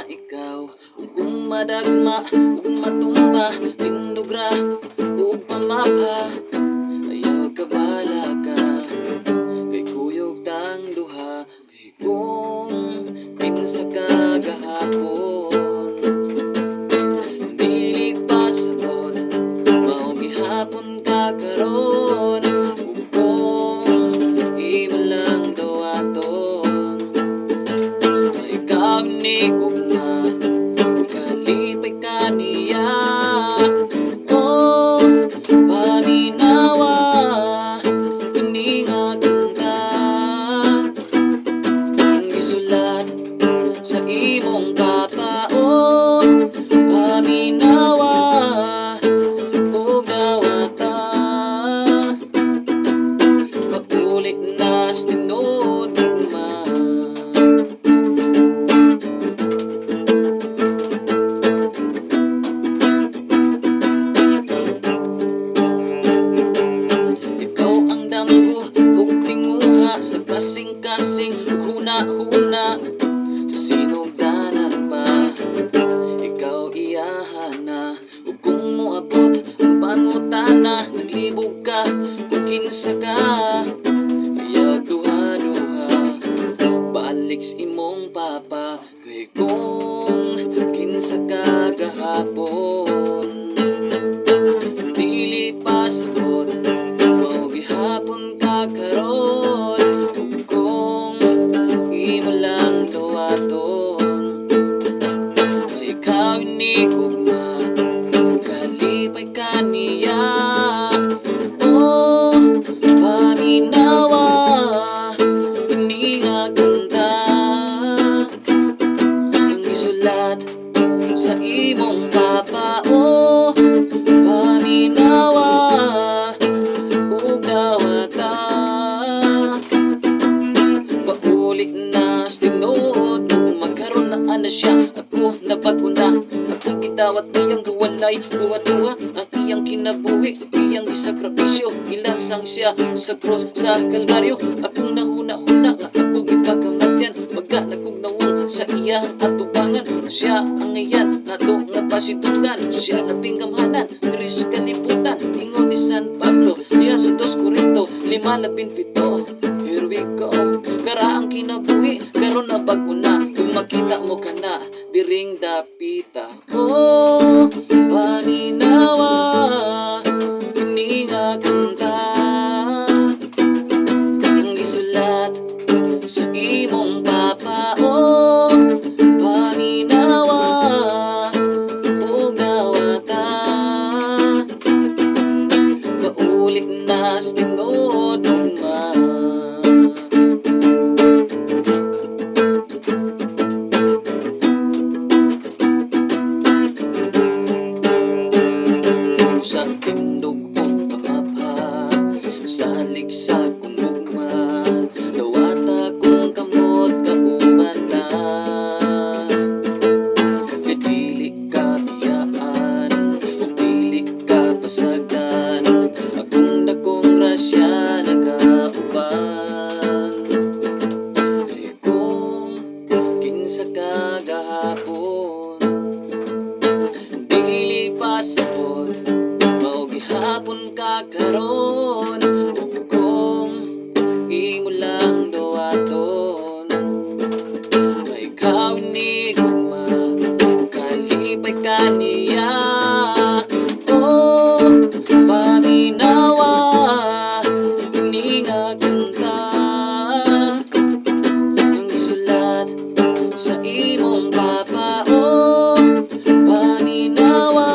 ikaw. Ug kung madagma ug matumba, tindugra ug pamapa, ayaw ka bala ka. Kay kuyog tang duha, kay kung pinsa ka gahapon, dili pa sabot, mao gihapon ka karon. Ug kung imo lang dawaton, ikaw ni gugma, kalipay ka niya. Oh, paminawa, kini nga ganda, ang isulat sa imong papa. Oh, paminawa, ug dawata, paulit nas tinod gugma. Sa kasing-kasing huna-huna, sa sinugdanan pa, ikaw iyahana. Ug kung moabot ang pangutana, naglibog ka kung kinsa ka, ayaw duha-duha, balik sa imong papa. Kay kung kinsa ka gahapon, dili pa sabot, mao gihapon ka karon. Ikaw ni gugma, kalipay ka niya. Oh, paminawa, kini nga ganda, ang isulat sa imong papa. Oh, paminawa, ug dawata, paulit na tinuod. Magkaroon na ana siya, ako napaguna, akong gitawat niyang gawalay. Duwa-duwa ang iyang kinabuhi, iyang gisakripisyo, gilansang siya sa cross sa Kalbaryo. Akong nahuna-huna nga akong ipagamatyan, magana kong nawong sa iyang atubangan. Siya ang iyan nato nga pasidungan, siya na pinggamhanan, Diyos kalibutan, ingon ni San Pablo, diha sa 2 Corinto 5:17. Here we go, kara ang kinabuhi, karon na baguna, kung makita mo ka na, diring dapita. Oh, paminawa, kini nga ganda, ang isulat sa imong papa. Oh, paminawa, ug dawata, paulit nas tinod ugma. Sa tindog o pamapa, salig sa kumugma, dawata kung kamot kaubata. Dili ka biyaan, o dili ka pasagan, akong dakong grasya nagauban. Kay kung kinsa ka gahapon, dili pa sabot, hapon ka karon. Ug kung imo lang dawaton, ikaw ni gugma, kalipay ka niya. Oh, paminawa, kini nga ganda, ang isulat sa imong papa. Oh, paminawa,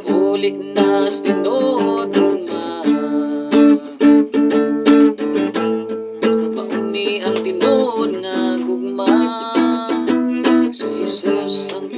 paulit nas tinod ugma. Mauni ang tinod nga gugma, sa Jesus ang